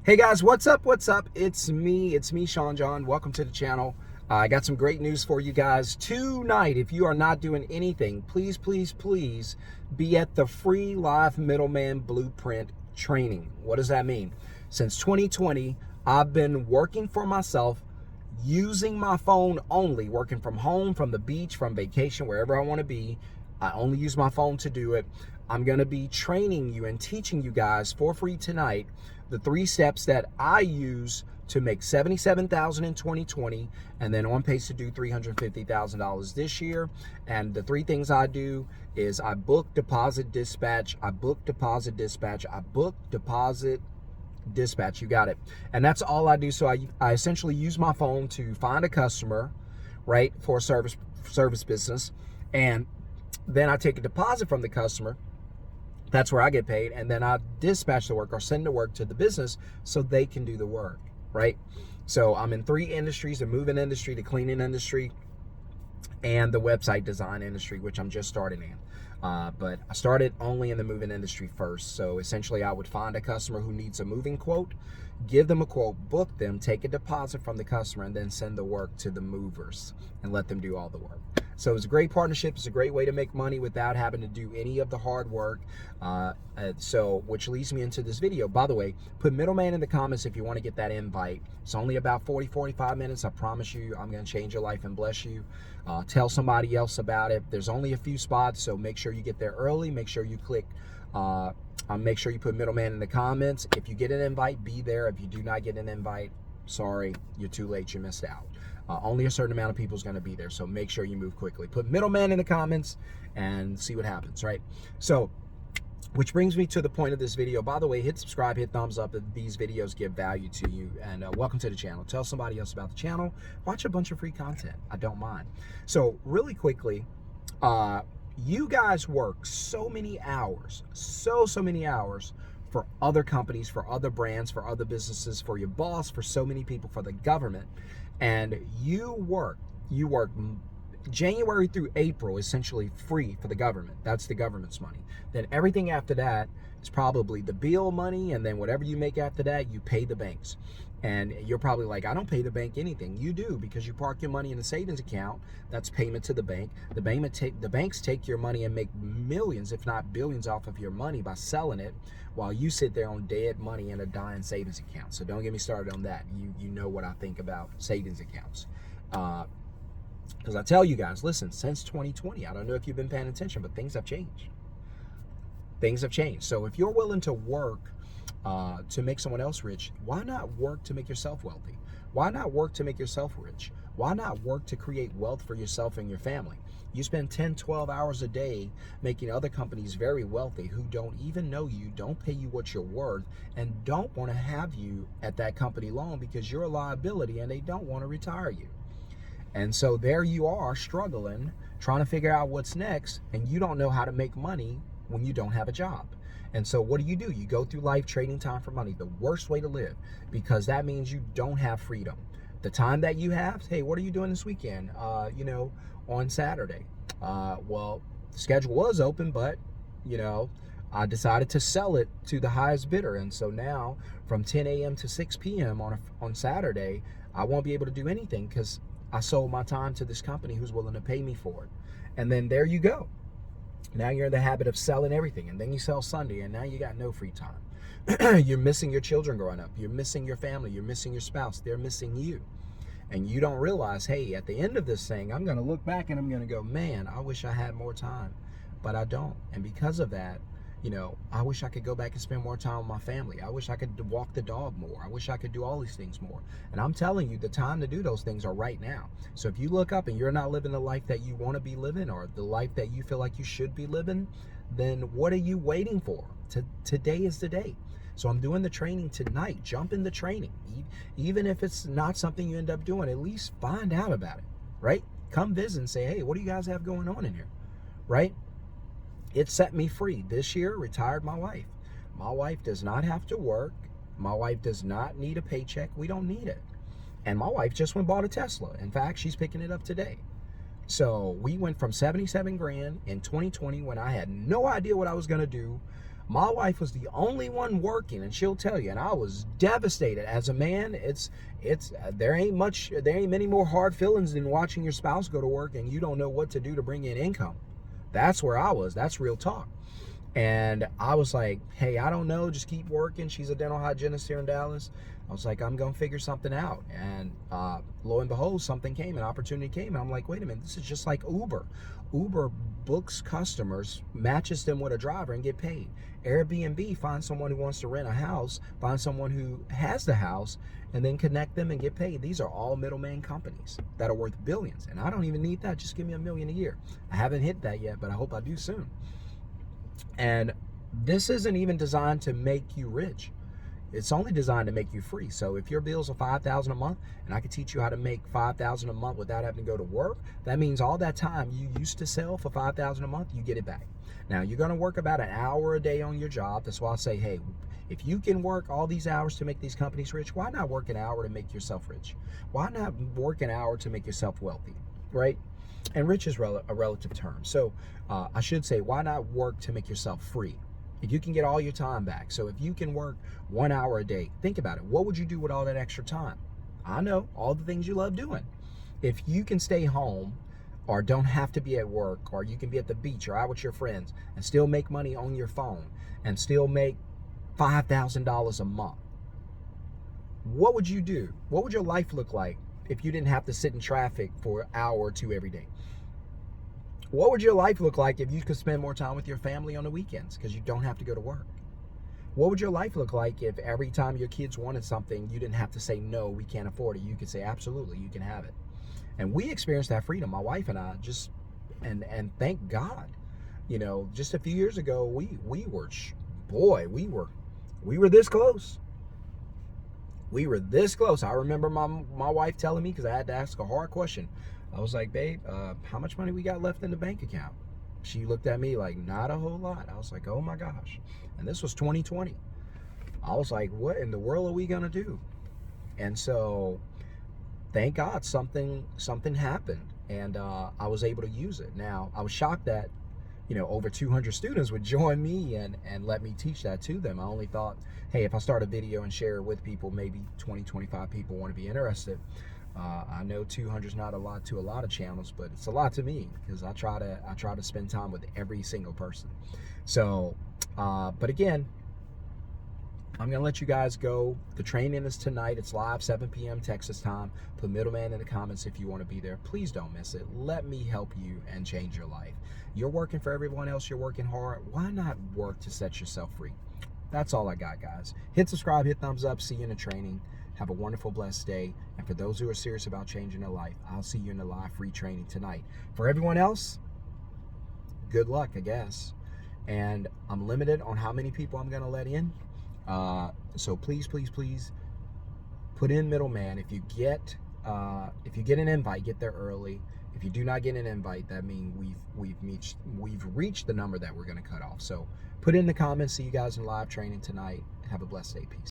Hey guys, what's up? What's up? It's me, Shon-Jhon. Welcome to the channel. I got some great news for you guys. Tonight, if you are not doing anything, please, please, please be at the free live Middleman Blueprint training. What does that mean? Since 2020, I've been working for myself, using my phone only, working from home, from the beach, from vacation, wherever I want to be. I only use my phone to do it. I'm going to be training you and teaching you guys for free tonight the 3 steps that I use to make $77,000 in 2020 and then on pace to do $350,000 this year. And the 3 things I do is I book, deposit, dispatch, I book, deposit, dispatch, I book, deposit, dispatch. You got it. And that's all I do. So I essentially use my phone to find a customer, right, for a service business, and then I take a deposit from the customer. That's where I get paid, and then I dispatch the work or send the work to the business so they can do the work, right? So I'm in 3 industries: the moving industry, the cleaning industry, and the website design industry, which I'm just starting in. But I started only in the moving industry first. So essentially I would find a customer who needs a moving quote, give them a quote, book them, take a deposit from the customer, and then send the work to the movers and let them do all the work. So it's a great partnership. It's a great way to make money without having to do any of the hard work. Which leads me into this video. By the way, put Middleman in the comments if you want to get that invite. It's only about 40-45 minutes. I promise you I'm going to change your life and bless you. Tell somebody else about it. There's only a few spots, so make sure you get there early. Make sure you click make sure you put Middleman in the comments. If you get an invite, be there. If you do not get an invite, sorry, you're too late. You missed out. Only a certain amount of people is going to be there, so make sure you move quickly. Put Middleman in the comments and see what happens, right? So, which brings me to the point of this video. By the way, hit subscribe, hit thumbs up if these videos give value to you, and welcome to the channel. Tell somebody else about the channel. Watch a bunch of free content. I don't mind. So, really quickly, you guys work so many hours, so many hours for other companies, for other brands, for other businesses, for your boss, for so many people, for the government. And you work January through April essentially free for the government. That's the government's money. Then everything after that is probably the bill money, and then whatever you make after that, you pay the banks. And you're probably like, I don't pay the bank anything. You do, because you park your money in a savings account. That's payment to the bank. The banks take your money and make millions, if not billions, off of your money by selling it, while you sit there on dead money in a dying savings account. So don't get me started on that. You know what I think about savings accounts. Because I tell you guys, listen, since 2020, I don't know if you've been paying attention, but things have changed. Things have changed. So if you're willing to work to make someone else rich, why not work to make yourself wealthy? Why not work to make yourself rich? Why not work to create wealth for yourself and your family? You spend 10, 12 hours a day making other companies very wealthy who don't even know you, don't pay you what you're worth, and don't want to have you at that company long because you're a liability and they don't want to retire you. And so there you are struggling, trying to figure out what's next, and you don't know how to make money when you don't have a job. And so what do? You go through life trading time for money, the worst way to live, because that means you don't have freedom. The time that you have, hey, what are you doing this weekend? On Saturday. Well, the schedule was open, but, I decided to sell it to the highest bidder. And so now from 10 a.m. to 6 p.m. on Saturday, I won't be able to do anything because I sold my time to this company who's willing to pay me for it. And then there you go. Now you're in the habit of selling everything, and then you sell Sunday, and now you got no free time. You're missing your children growing up. You're missing your family. You're missing your spouse. They're missing you. And you don't realize, hey, at the end of this thing, I'm going to look back and I'm going to go, man, I wish I had more time, but I don't. And because of that, I wish I could go back and spend more time with my family. I wish I could walk the dog more. I wish I could do all these things more. And I'm telling you, the time to do those things are right now. So if you look up and you're not living the life that you want to be living, or the life that you feel like you should be living, then what are you waiting for? Today is the day. So I'm doing the training tonight. Jump in the training. Even if it's not something you end up doing, at least find out about it, right? Come visit and say, hey, what do you guys have going on in here, right? It set me free. This year, retired my wife. My wife does not have to work. My wife does not need a paycheck. We don't need it. And my wife just went and bought a Tesla. In fact, she's picking it up today. So we went from 77 grand in 2020 when I had no idea what I was going to do. My wife was the only one working, and she'll tell you, and I was devastated. As a man, there ain't many more hard feelings than watching your spouse go to work and you don't know what to do to bring in income. That's where I was. That's real talk. And I was like, hey, I don't know, just keep working. She's a dental hygienist here in Dallas. I was like, I'm going to figure something out. And lo and behold, something came, an opportunity came. And I'm like, wait a minute, this is just like Uber. Uber books customers, matches them with a driver, and get paid. Airbnb finds someone who wants to rent a house, find someone who has the house, and then connect them and get paid. These are all middleman companies that are worth billions. And I don't even need that. Just give me $1 million a year. I haven't hit that yet, but I hope I do soon. And this isn't even designed to make you rich. It's only designed to make you free. So if your bills are $5,000 a month and I can teach you how to make $5,000 a month without having to go to work, that means all that time you used to sell for $5,000 a month, you get it back. Now you're going to work about an hour a day on your job. That's why I say, hey, if you can work all these hours to make these companies rich, why not work an hour to make yourself rich? Why not work an hour to make yourself wealthy, right? And rich is a relative term. So I should say, why not work to make yourself free? If you can get all your time back. So if you can work 1 hour a day, think about it. What would you do with all that extra time? I know, all the things you love doing. If you can stay home or don't have to be at work, or you can be at the beach or out with your friends and still make money on your phone and still make $5,000 a month, what would you do? What would your life look like if you didn't have to sit in traffic for an hour or two every day? What would your life look like if you could spend more time with your family on the weekends because you don't have to go to work? What would your life look like if every time your kids wanted something, you didn't have to say, no, we can't afford it. You could say, absolutely, you can have it. And we experienced that freedom, my wife and I, and thank God. You know, just a few years ago, we were this close. We were this close. I remember my wife telling me, because I had to ask a hard question. I was like, babe, how much money we got left in the bank account? She looked at me like, not a whole lot. I was like, oh my gosh. And this was 2020. I was like, what in the world are we going to do? And so thank God something happened, and I was able to use it. Now, I was shocked that, you know, over 200 students would join me and let me teach that to them. I only thought, hey, if I start a video and share it with people, maybe 20, 25 people want to be interested. I know 200 is not a lot to a lot of channels, but it's a lot to me because I try to spend time with every single person. So, but again, I'm going to let you guys go. The training is tonight. It's live, 7 p.m. Texas time. Put Middleman in the comments if you want to be there. Please don't miss it. Let me help you and change your life. You're working for everyone else. You're working hard. Why not work to set yourself free? That's all I got, guys. Hit subscribe, hit thumbs up. See you in the training. Have a wonderful, blessed day. And for those who are serious about changing their life, I'll see you in the live free training tonight. For everyone else, good luck, I guess. And I'm limited on how many people I'm going to let in. So please, please, please put in Middleman. If you get an invite, get there early. If you do not get an invite, that means we've reached the number that we're going to cut off. So put in the comments. See you guys in live training tonight. Have a blessed day. Peace.